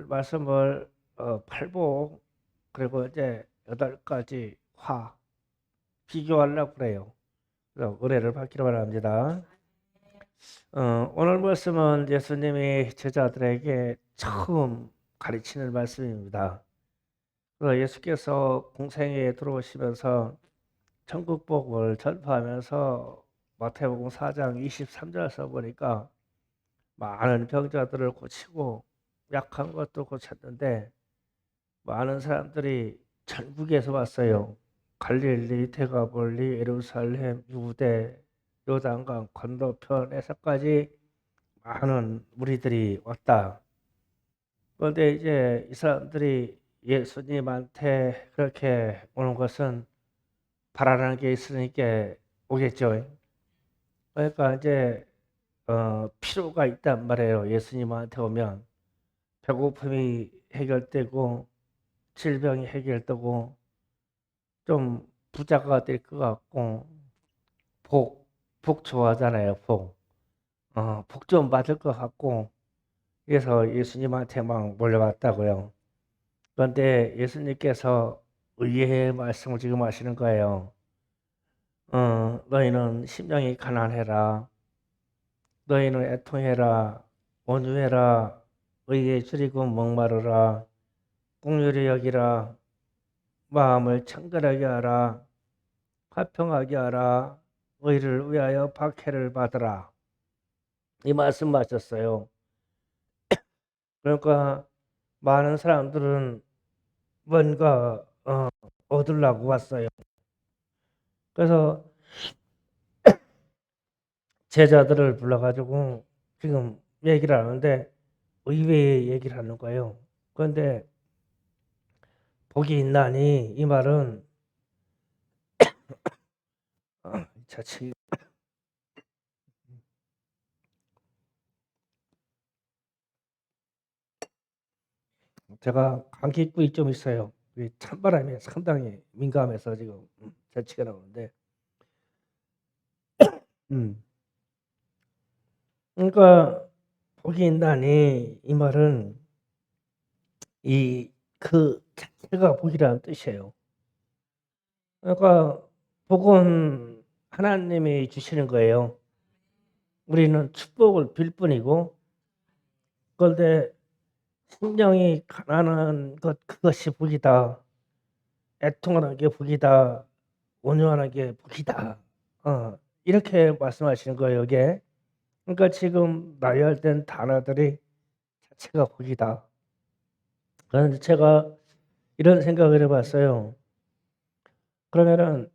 말씀을 팔복 그리고 이제 8가지 화 비교하려고 그래요. 그래서 은혜를 받기를 바랍니다. 오늘 말씀은 예수님이 제자들에게 처음 가르치는 말씀입니다. 그래서 예수께서 공생에 들어오시면서 천국복을 전파하면서 마태복음 4장 23절에서 보니까 많은 병자들을 고치고 약한 것도 고쳤는데 많은 사람들이 전국에서 왔어요. 갈릴리, 데가볼리, 예루살렘, 유대, 요단강 건너편에서까지 많은 무리들이 왔다. 그런데 이제 이 사람들이 예수님한테 그렇게 오는 것은 바라는 게 있으니까 오겠죠. 그러니까 이제 필요가 있단 말이에요. 예수님한테 오면 배고픔이 해결되고 질병이 해결되고 좀 부자가 될 것 같고 복 좋아하잖아요. 복 좀 받을 것 같고 그래서 예수님한테 막 몰려왔다고요. 그런데 예수님께서 의외의 말씀을 지금 하시는 거예요. 너희는 심령이 가난해라. 너희는 애통해라. 온유해라. 의에 줄이고 목마르라. 긍휼히 여기라. 마음을 청결하게 하라. 화평하게 하라. 의를 위하여 박해를 받으라. 이 말씀하셨어요. 그러니까 많은 사람들은 뭔가 얻으려고 왔어요. 그래서 제자들을 불러가지고 지금 얘기를 하는데 의외의 얘기를 하는 거예요. 그런데 복이 있나니 이 말은 자칫 제가 감기꾼이 좀 있어요. 찬바람에 상당히 민감해서 지금 자취가 나오는데 음. 그러니까 복이 있나니 이 말은 이 그 자체가 복이라는 뜻이에요. 그러니까 복은 하나님이 주시는 거예요. 우리는 축복을 빌 뿐이고 그런데 심령이 가난한 것 그것이 복이다. 애통하는 게 복이다. 온유하는 게 복이다. 이렇게 말씀하시는 거예요. 이게 그러니까 지금 나열된 단어들이 자체가 복이다. 그런데 제가 이런 생각을 해봤어요. 그러면은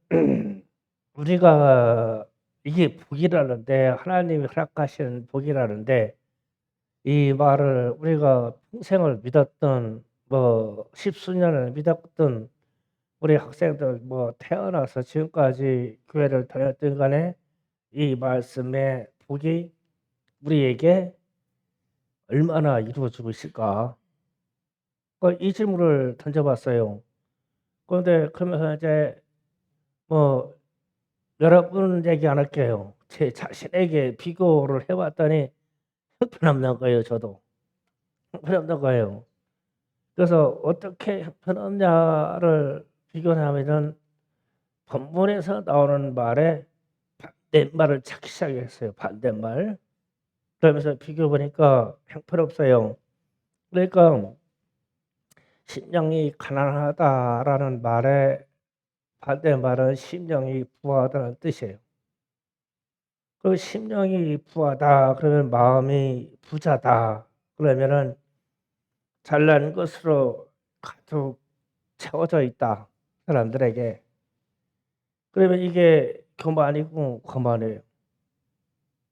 우리가 이게 복이라는데 하나님이 허락하신 복이라는데 이 말을 우리가 평생을 믿었던 뭐 십수년을 믿었던 우리 학생들 뭐 태어나서 지금까지 교회를 다녔던 간에 이 말씀의 복이 우리에게 얼마나 이루어지고 있을까? 이 질문을 던져봤어요. 그런데 그러면서 이제 뭐 여러분 얘기 안 할게요. 제 자신에게 비교를 해봤더니 형편없는 거예요. 저도 형편없는 거예요. 그래서 어떻게 형편없냐를 비교하면은 본문에서 나오는 말에 반대말을 찾기 시작했어요. 반대말. 그러면서 비교해 보니까 형편없어요. 그러니까 심령이 가난하다라는 말에 반대말은 심령이 부하다는 뜻이에요. 그 심령이 부하다 그러면 마음이 부자다 그러면은 잘난 것으로 가득 채워져 있다 사람들에게. 그러면 이게 교만이고 거만해요.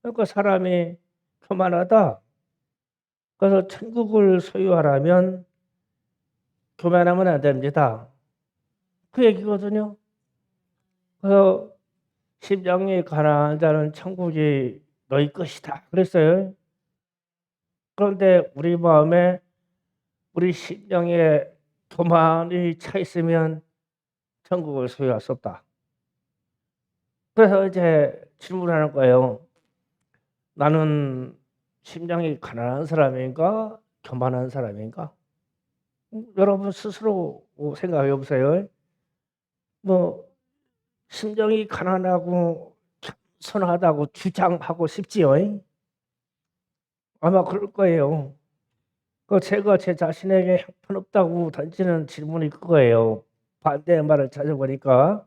그러니까 사람이 교만하다. 그래서 천국을 소유하려면 교만하면 안 됩니다. 그 얘기거든요. 그래서 심령이 가난한 자는 천국이 너희 것이다 그랬어요. 그런데 우리 마음에 우리 심령에 교만이 차 있으면 천국을 소유할 수 없다. 그래서 이제 질문하는 거예요. 나는 심령이 가난한 사람인가? 교만한 사람인가? 여러분 스스로 생각해 보세요. 뭐 심정이 가난하고 겸손하다고 주장하고 싶지요. 아마 그럴 거예요. 제가 제 자신에게 형편없다고 던지는 질문이 그거예요. 반대의 말을 찾아보니까.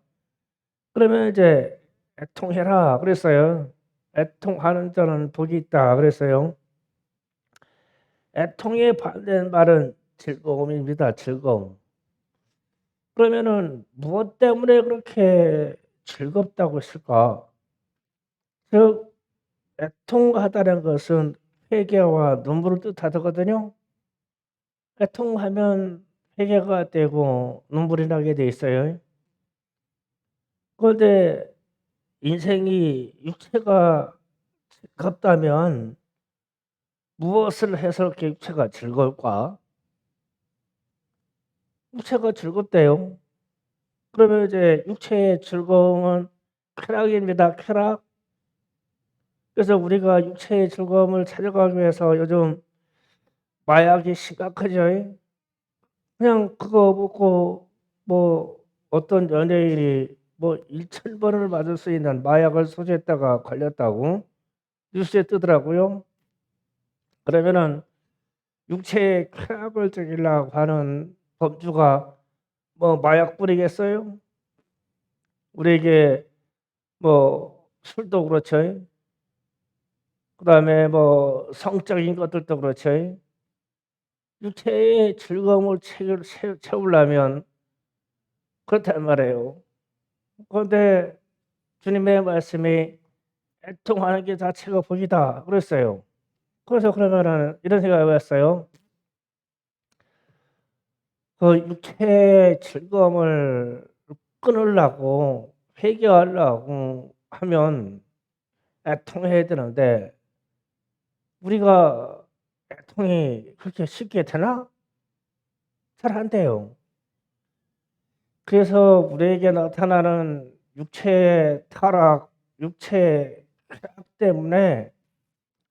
그러면 이제 애통해라 그랬어요. 애통하는 자는 복이 있다 그랬어요. 애통의 반대의 말은 즐거움입니다. 즐거움. 그러면은 무엇 때문에 그렇게 즐겁다고 했을까? 즉 애통하다는 것은 회개와 눈물을 뜻하거든요. 애통하면 회개가 되고 눈물이 나게 돼 있어요. 그런데 인생이 육체가 즐겁다면 무엇을 해서 이렇게 육체가 즐거울까? 육체가 즐겁대요. 그러면 이제 육체의 즐거움은 쾌락입니다. 쾌락. 그래서 우리가 육체의 즐거움을 찾아가기 위해서 요즘 마약이 심각하죠. 그냥 그거 먹고 뭐 어떤 연예인이 뭐 1,000번을 맞을 수 있는 마약을 소지했다가 걸렸다고 뉴스에 뜨더라고요. 그러면은 육체의 쾌락을 즐기려고 하는 범주가 뭐 마약 뿌리겠어요? 우리에게 뭐 술도 그렇죠. 그다음에 뭐 성적인 것들도 그렇죠. 육체의 즐거움을 채우려면 그렇단 말이에요. 그런데 주님의 말씀이 애통하는 게 자체가 복이다 그랬어요. 그래서 그러면은 이런 생각을 해봤어요. 그 육체의 즐거움을 끊으려고 회개하려고 하면 애통해야 되는데 우리가 애통이 그렇게 쉽게 되나? 잘 안 돼요. 그래서 우리에게 나타나는 육체의 타락, 육체의 쾌락 때문에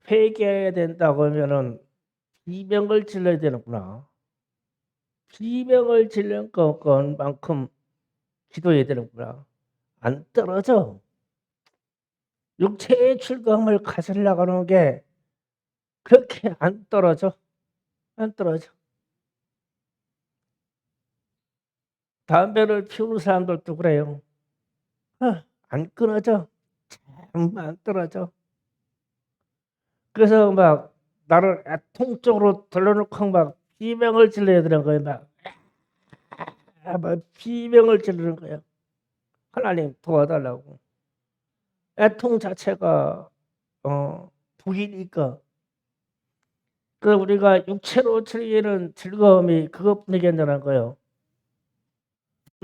회개해야 된다고 하면은 비명을 질러야 되는구나. 비명을 지르는 것만큼 기도해야 되는구나. 안 떨어져. 육체의 즐거움을 가지려고 하는 게 그렇게 안 떨어져. 안 떨어져. 담배를 피우는 사람들도 그래요. 안 끊어져. 참 안 떨어져. 그래서 막 나를 애통적으로 돌려놓고 막 비명을 질러야 되는 거예요. 막 비명을 지르는 거예요. 하나님 도와달라고. 애통 자체가 복이니까. 그 우리가 육체로 즐기는 즐거움이 그것뿐이겠냐는 거예요.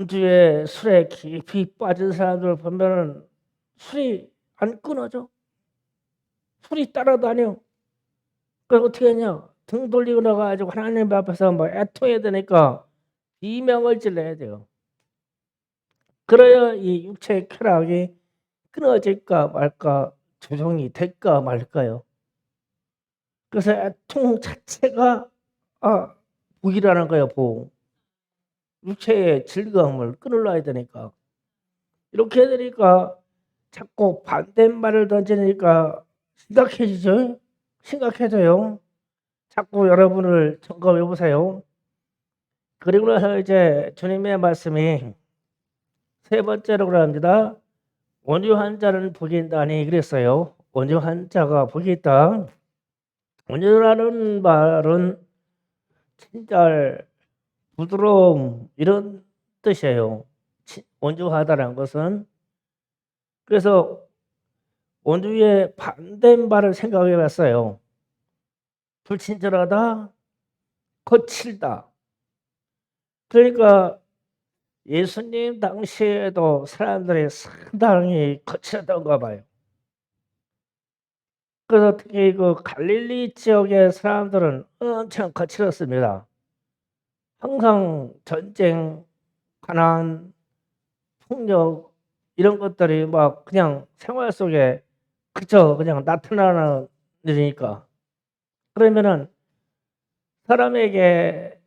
주에 술에 깊이 빠진 사람들 보면은 술이 안 끊어져. 술이 따라다녀. 그래서 어떻게 하냐? 등 돌리고 나가지고 하나님 앞에서 뭐 애통해야 되니까 비명을 질러야 돼요. 그래야 이 육체의 쾌락이 끊어질까 말까 조정이 될까 말까요. 그래서 애통 자체가 복이라는 거예요. 복. 육체의 즐거움을 끊으려야 되니까. 이렇게 되니까 자꾸 반대말을 던지니까 심각해지죠. 심각해져요. 자꾸 여러분을 점검해 보세요. 그리고 나서 이제 주님의 말씀이 세 번째로 그럽니다. 온유한 자는 복이 있다니 그랬어요. 온유한 자가 복이 있다. 온유라는 말은 친절, 부드러움 이런 뜻이에요. 온유하다는 것은. 그래서 온유의 반대말을 생각해 봤어요. 불친절하다, 거칠다. 그러니까 예수님 당시에도 사람들이 상당히 거칠었던가 봐요. 그래서 특히 그 갈릴리 지역의 사람들은 엄청 거칠었습니다. 항상 전쟁, 가난, 폭력 이런 것들이 막 그냥 생활 속에 그저 그냥 나타나는 일이니까. 그러면은 사람에게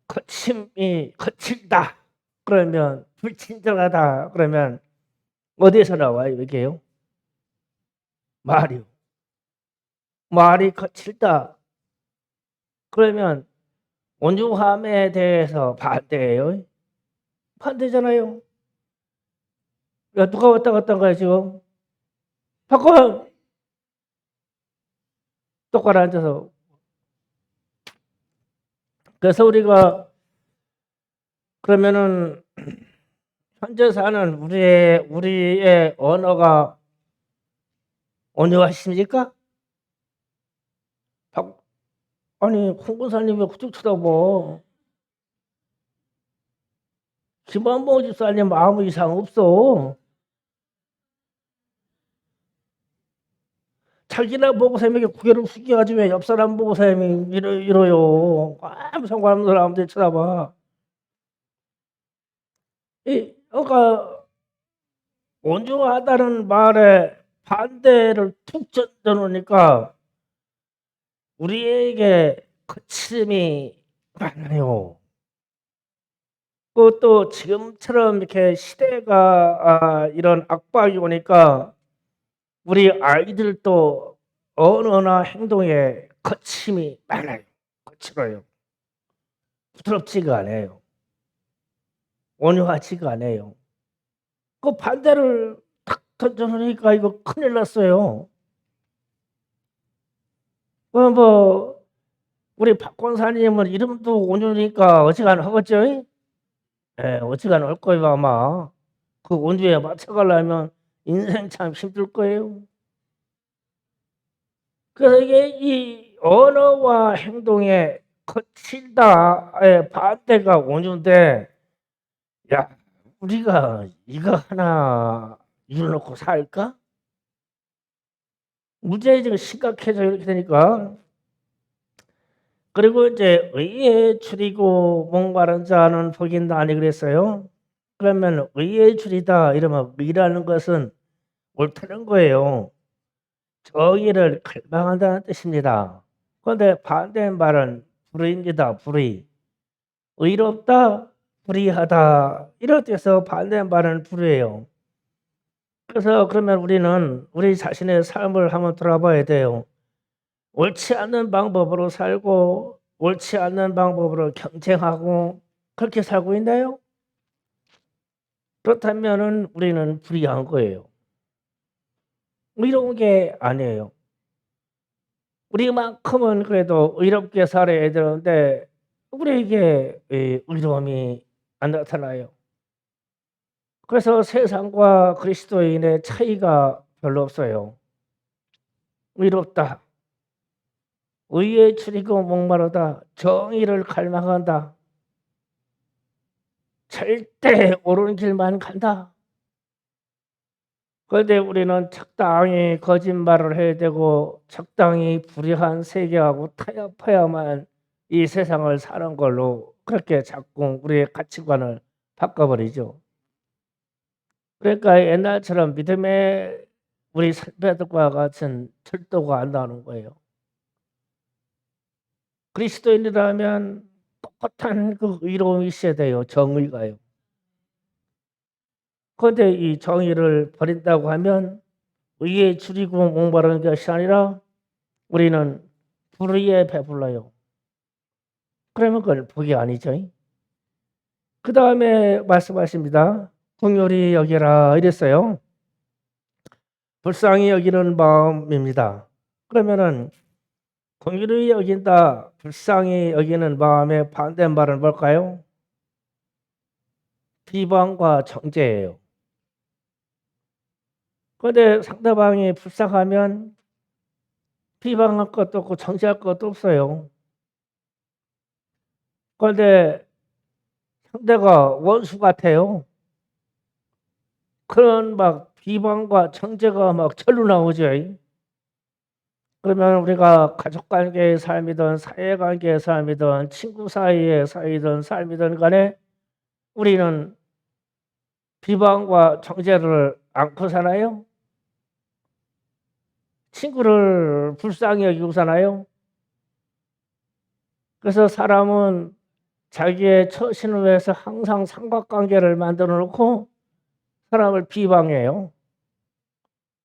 거침이 거칠다 그러면 불친절하다 그러면 어디에서 나와요? 이게요? 말이요. 말이 거칠다 그러면 온유함에 대해서 반대예요. 반대잖아요. 야, 누가 왔다 갔다 한 거야 지금? 바꿔. 똑바로 앉아서. 그래서 우리가 그러면은 현재 사는 우리의 언어가 온유하십니까? 아니 홍군사님 왜 그쪽 쳐다봐? 김한봉 집사님 아무 이상 없어. 자기나 보고 쌤에게 고개를 숙여가지고 왜 옆 사람 보고 쌤이 이러요. 아무 상관없는 사람들 쳐다봐. 그러니까 온유하다는 말에 반대를 툭 던져놓으니까 우리에게 거침이 많아요. 또 지금처럼 이렇게 시대가 이런 압박이 오니까 우리 아이들도 언어나 행동에 거침이 많아요. 거칠어요. 부드럽지가 않아요. 온유하지가 않아요. 그 반대를 탁 던져놓으니까 이거 큰일 났어요. 뭐 우리 박 권사님은 이름도 온유니까 어지간 하겠죠? 예, 어지간 할 거예요 아마. 그 온유에 맞춰가려면 인생 참 힘들 거예요. 그래서 이게 이 언어와 행동에 거칠다의 반대가 온유인데, 야, 우리가 이거 하나 이뤄놓고 살까? 문제가 지금 심각해져 이렇게 되니까. 그리고 이제 의에 줄이고 목마른 자는 복인다 아니 그랬어요. 그러면 의에 줄이다 이러면 의라는 것은 옳다는 거예요. 정의를 갈망한다는 뜻입니다. 그런데 반대 말은 불의입니다. 불의. 의롭다, 불의하다 이런 뜻에서 반대 말은 불의예요. 그래서 그러면 우리는 우리 자신의 삶을 한번 돌아봐야 돼요. 옳지 않는 방법으로 살고 옳지 않는 방법으로 경쟁하고 그렇게 살고 있나요? 그렇다면 우리는 불의한 거예요. 의로운 게 아니에요. 우리만큼은 그래도 의롭게 살아야 되는데 우리에게 의로움이 안 나타나요. 그래서 세상과 그리스도인의 차이가 별로 없어요. 의롭다. 의에 줄이고 목마르다. 정의를 갈망한다. 절대 옳은 길만 간다. 그런데 우리는 적당히 거짓말을 해야 되고 적당히 불의한 세계하고 타협해야만 이 세상을 사는 걸로 그렇게 자꾸 우리의 가치관을 바꿔버리죠. 그러니까 옛날처럼 믿음의 우리 선배들과 같은 절도가 안 나오는 거예요. 그리스도인이라면 똑같은 그 의로움이 있어야 돼요. 정의가요. 그런데 이 정의를 버린다고 하면 의에 줄이고 목마르는 것이 아니라 우리는 불의에 배불러요. 그러면 그건 복이 아니죠. 그 다음에 말씀하십니다. 긍휼히 여기라 이랬어요. 불쌍히 여기는 마음입니다. 그러면은 긍휼히 여긴다, 불쌍히 여기는 마음의 반대말은 뭘까요? 비방과 정죄예요. 그런데 상대방이 불쌍하면 비방할 것도 없고 정죄할 것도 없어요. 그런데 상대가 원수 같아요. 그런 막 비방과 정죄가 막 절로 나오죠. 그러면 우리가 가족관계의 삶이든 사회관계의 삶이든 친구 사이의 사이든 삶이든 간에 우리는 비방과 정죄를 않고 사나요? 친구를 불쌍히 여기고 사나요? 그래서 사람은 자기의 처신을 위해서 항상 삼각관계를 만들어 놓고 사람을 비방해요.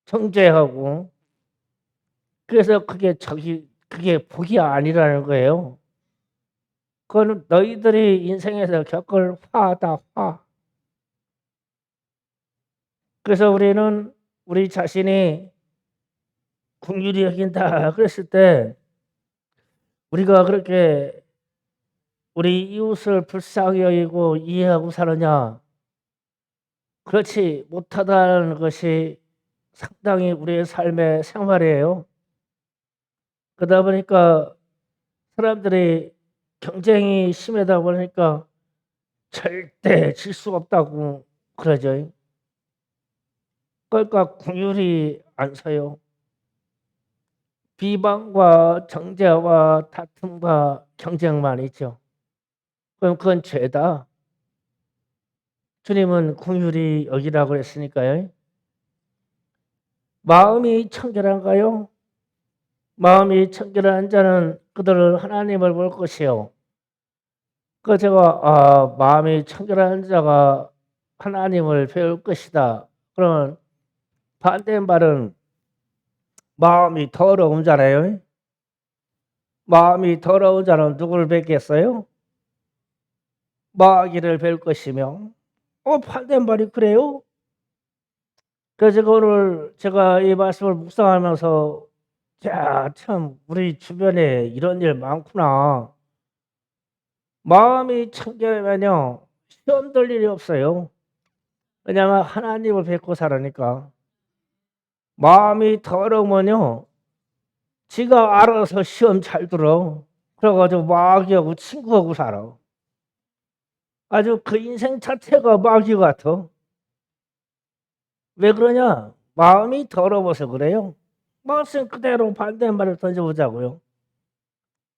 정죄하고. 그래서 그게 복이 아니라는 거예요. 그거는 너희들이 인생에서 겪을 화다, 화. 그래서 우리는 우리 자신이 긍휼히 여긴다 그랬을 때 우리가 그렇게 우리 이웃을 불쌍히 여기고 이해하고 사느냐? 그렇지 못하다는 것이 상당히 우리의 삶의 생활이에요. 그러다 보니까 사람들이 경쟁이 심하다 보니까 절대 질 수 없다고 그러죠. 그러니까 긍휼이 안 서요. 비방과 정죄와 다툼과 경쟁만 있죠. 그럼 그건 죄다. 주님은 긍휼히 여기라고 했으니까요. 마음이 청결한가요? 마음이 청결한 자는 그들은 하나님을 볼 것이요. 그 제가 마음이 청결한 자가 하나님을 배울 것이다. 그러면 반대 말은 마음이 더러운 자네요. 마음이 더러운 자는 누구를 뵙겠어요? 마귀를 뵐 것이며. 반대 말이 그래요? 그래서 오늘 제가 이 말씀을 묵상하면서 참 우리 주변에 이런 일 많구나. 마음이 청결하면요 시험 들 일이 없어요. 왜냐하면 하나님을 뵙고 살으니까. 마음이 더러우면요 지가 알아서 시험 잘 들어. 그래가지고 마귀하고 친구하고 살아. 아주 그 인생 자체가 마귀 같아. 왜 그러냐? 마음이 더러워서 그래요. 말씀 그대로 반대말을 던져보자고요.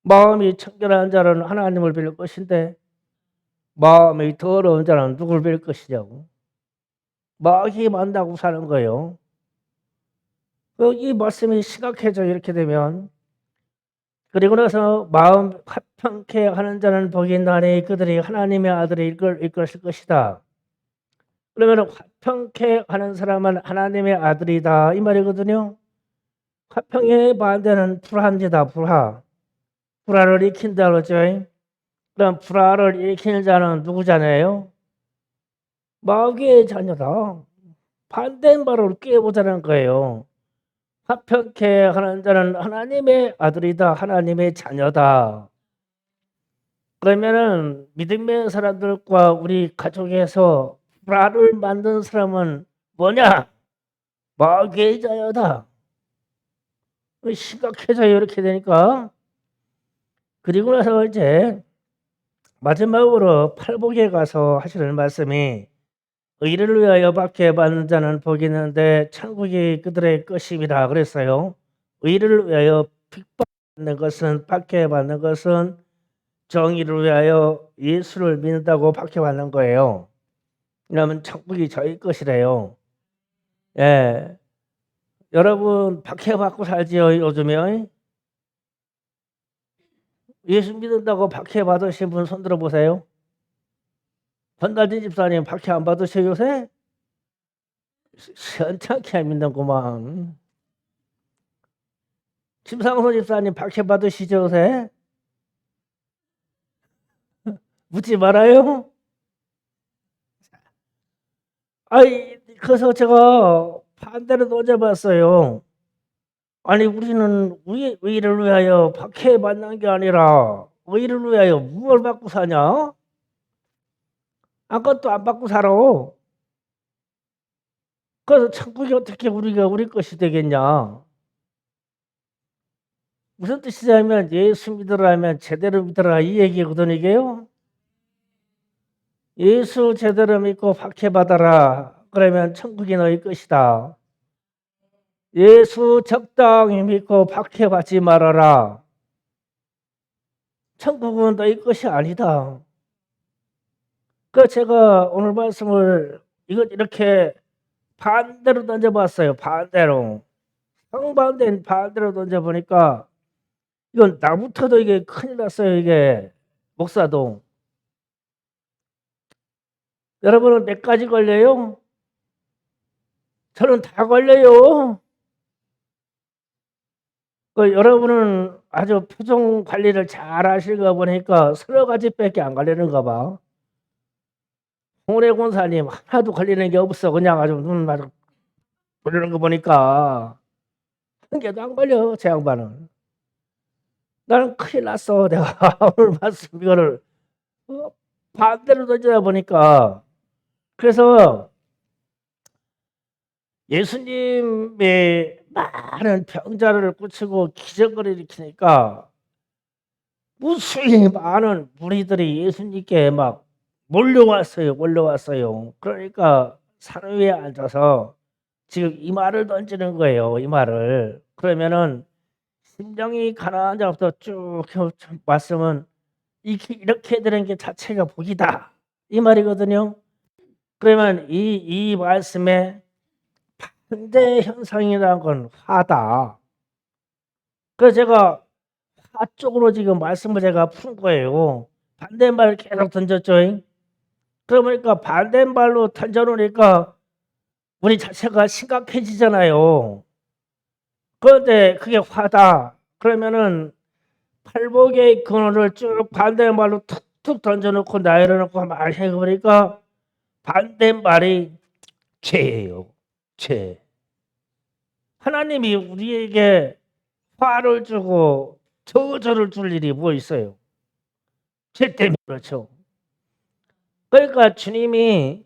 마음이 청결한 자는 하나님을 뵐 것인데 마음이 더러운 자는 누굴 뵐 것이냐고. 마귀 만나고 사는 거예요. 이 말씀이 심각해져 이렇게 되면. 그리고 나서 마음 화평케 하는 자는 복이 있나니 그들이 하나님의 아들이 이끌 것이다. 그러면 화평케 하는 사람은 하나님의 아들이다 이 말이거든요. 화평의 반대는 불화입니다. 불화를 일으킨다 그러죠. 그럼 불화를 일으키는 자는 누구잖아요? 마귀의 자녀다. 반대말을 깨보자는 거예요. 화평케 하는 자는 하나님의 아들이다. 하나님의 자녀다. 그러면은 믿음의 사람들과 우리 가족에서 불화를 만든 사람은 뭐냐? 마귀의 자녀다. 심각해져요 이렇게 되니까. 그리고 나서 이제 마지막으로 팔복에 가서 하시는 말씀이 의를 위하여 박해받는 자는 복이 있는데 천국이 그들의 것임이라 그랬어요. 의를 위하여 핍박받는 것은 박해받는 것은 정의를 위하여 예수를 믿는다고 박해받는 거예요. 왜냐하면 천국이 저희 것이래요. 예, 여러분 박해받고 살지요 요즘에? 예수 믿는다고 박해받으신 분 손 들어보세요. 권달진 집사님 박해 안 받으세요 요새? 시원찮게 안 믿는구만. 심상선 집사님 박해 받으시죠 요새? 묻지 말아요. 그래서 제가 반대로 던져봤어요. 아니 우리는 의를 위하여 박해받는 게 아니라 의를 위하여 무엇을 받고 사냐? 아무것도 안 받고 살아. 그래서 천국이 어떻게 우리 것이 되겠냐? 무슨 뜻이냐면 예수 믿으라면 제대로 믿으라 이 얘기거든 이게요. 예수 제대로 믿고 박해받아라. 그러면 천국이 너희 것이다. 예수 적당히 믿고 박해받지 말아라. 천국은 너희 것이 아니다. 제가 오늘 말씀을 이렇게 반대로 던져봤어요. 반대로. 정반대인 반대로 던져보니까 이건 나부터도 이게 큰일 났어요. 이게 목사도. 여러분은 몇 가지 걸려요? 저는 다 걸려요. 여러분은 아주 표정 관리를 잘 하실까 보니까 서너 가지밖에 안 걸리는가 봐. 홍래 권사님 하나도 걸리는 게 없어. 그냥 아주 눈 아주 걸리는 거 보니까 한 개도 안 걸려. 제 양반은. 나는 큰일 났어. 내가 오늘 말씀 이거를 반대로 던지다 보니까. 그래서 예수님의 많은 병자를 고치고 기적을 일으키니까 무수히 많은 무리들이 예수님께 막 몰려왔어요. 그러니까 산 위에 앉아서 지금 이 말을 던지는 거예요. 이 말을. 그러면은 심령이 가난한 자부터 쭉 말씀은 이렇게 되는 게 자체가 복이다. 이 말이거든요. 그러면 이 말씀에 반대 현상이라는 건 화다. 그래서 제가 화 쪽으로 지금 말씀을 제가 푼 거예요. 반대말을 계속 던졌죠. 그러니까 반대말로 던져놓으니까 우리 자체가 심각해지잖아요. 그런데 그게 화다. 그러면은 팔복의 근원을 쭉 반대말로 툭툭 던져놓고 나열해놓고 말해보니까 반대말이 죄예요. 죄. 하나님이 우리에게 화를 주고 저주를 줄 일이 뭐 있어요? 죄 때문에 그렇죠. 그러니까 주님이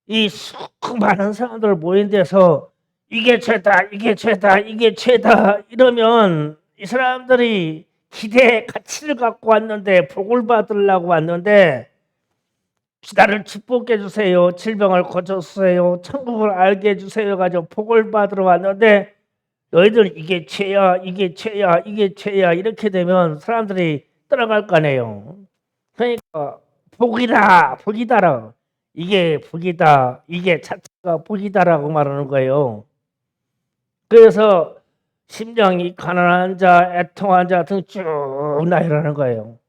이 수많은 사람들 모인 데서 이게 죄다, 이게 죄다, 이게 죄다 이러면 이 사람들이 기대의 가치를 갖고 왔는데 복을 받으려고 왔는데 나를 축복해 주세요. 질병을 고쳐주세요. 천국을 알게 해주세요. 가지고 복을 받으러 왔는데 너희들 이게 죄야, 이게 죄야, 이게 죄야 이렇게 되면 사람들이 떠나갈 거 아니에요. 그러니까 복이다, 복이다라. 이게 복이다, 이게 자체가 복이다라고 말하는 거예요. 그래서 심령이 가난한 자, 애통한 자 등 쭉 나열하는 거예요.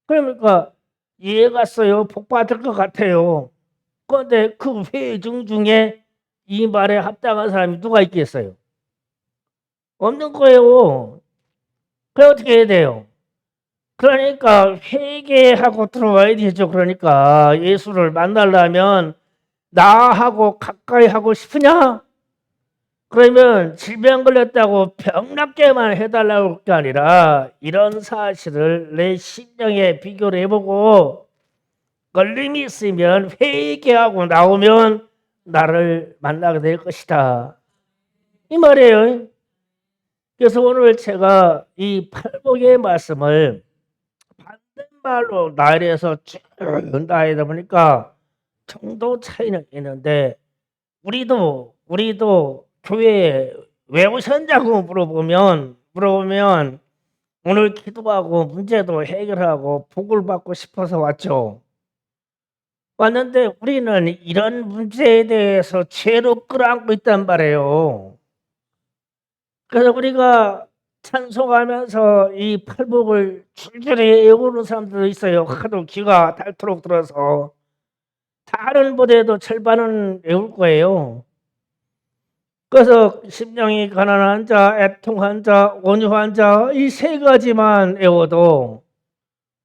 그러니까 이해가 갔어요. 복 받을 것 같아요. 그런데 그 회중 중에 이 말에 합당한 사람이 누가 있겠어요? 없는 거예요. 그래 어떻게 해야 돼요? 그러니까 회개하고 들어와야 되죠. 그러니까 예수를 만나려면 나하고 가까이 하고 싶으냐? 그러면 질병 걸렸다고 병 낫게만 해달라고 할 게 아니라 이런 사실을 내 심령에 비교를 해보고 걸림이 있으면 회개하고 나오면 나를 만나게 될 것이다. 이 말이에요. 그래서 오늘 제가 이 팔복의 말씀을 반대말로 나열해서 쭉 나열하다 보니까 정도 차이는 있는데 우리도 교회에 왜 오셨냐고 물어보면 오늘 기도하고 문제도 해결하고 복을 받고 싶어서 왔죠. 왔는데 우리는 이런 문제에 대해서 죄로 끌어안고 있단 말이에요. 그래서 우리가 찬송하면서 이 팔복을 줄줄이 외우는 사람들도 있어요. 하도 귀가 닳도록 들어서 다른 무대도 절반은 외울 거예요. 그래서 심령이 가난한 자, 애통한 자, 온유한 자 이 세 가지만 외워도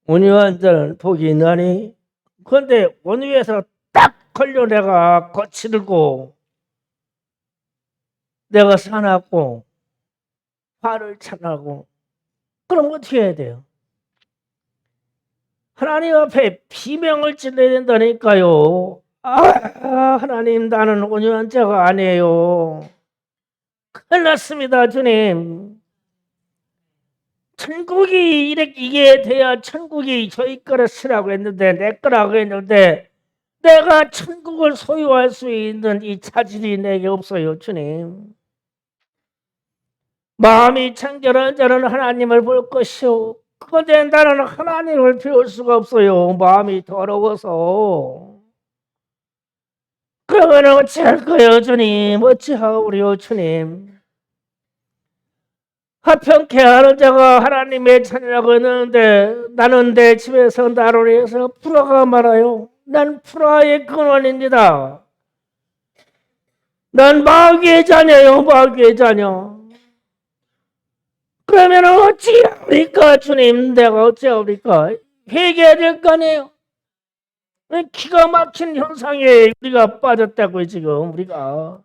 온유한 자는 복이 있나니. 그런데 온유에서 딱 걸려 내가 거칠고 내가 사납고 화를 찬하고 그럼 어떻게 해야 돼요? 하나님 앞에 비명을 질러야 된다니까요. 하나님 나는 온유한 자가 아니에요. 큰일 났습니다 주님. 천국이 이게 돼야 천국이 저희 거라고 했는데 내 거라고 했는데 내가 천국을 소유할 수 있는 이 차질이 내게 없어요 주님. 마음이 청결한 자는 하나님을 볼 것이요. 그런데 나는 하나님을 배울 수가 없어요. 마음이 더러워서. 그러면 어찌할 거예요 주님? 어찌하오리요 주님? 화평케 하는 자가 하나님의 자녀라고 했는데 나는 내 집에서 나를 위해서 불화가 말아요. 난 불화의 근원입니다. 난 마귀의 자녀요, 마귀의 자녀. 그러면 어찌합니까, 주님? 내가 어찌합니까? 회개해야 될 거 아니에요? 기가 막힌 현상에 우리가 빠졌다고요, 지금 우리가.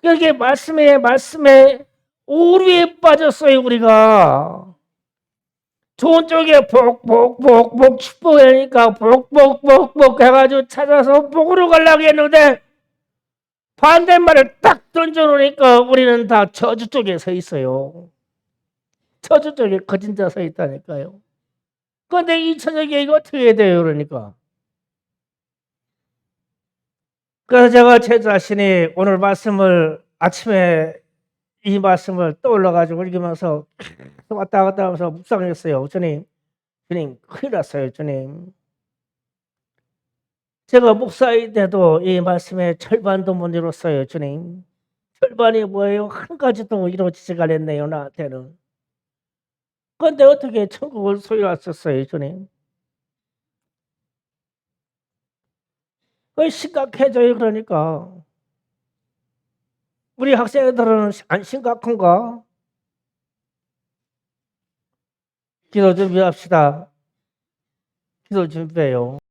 그게 말씀에 오류에 빠졌어요, 우리가. 좋은 쪽에 복 축복하니까 복 해가지고 찾아서 복으로 가려고 했는데 반대말을 딱 던져놓으니까 우리는 다 저주 쪽에 서 있어요. 저주 쪽에 거진 자 서 있다니까요. 그런데 이 저녁에 이거 어떻게 해야 돼요, 그러니까. 그래서 제가 제 자신이 오늘 아침에 이 말씀을 떠올라가지고 읽으면서 왔다 갔다 하면서 묵상했어요. 주님, 큰일 났어요, 주님. 제가 목사인데도 이 말씀의 절반도 못 이뤘어요, 주님. 절반이 뭐예요? 한 가지도 이루어지지가 않았네요, 나한테는. 그런데 어떻게 천국을 소유하셨어요, 주님? 심각해져요, 그러니까. 우리 학생들은 안 심각한가? 기도 준비합시다. 기도 준비해요.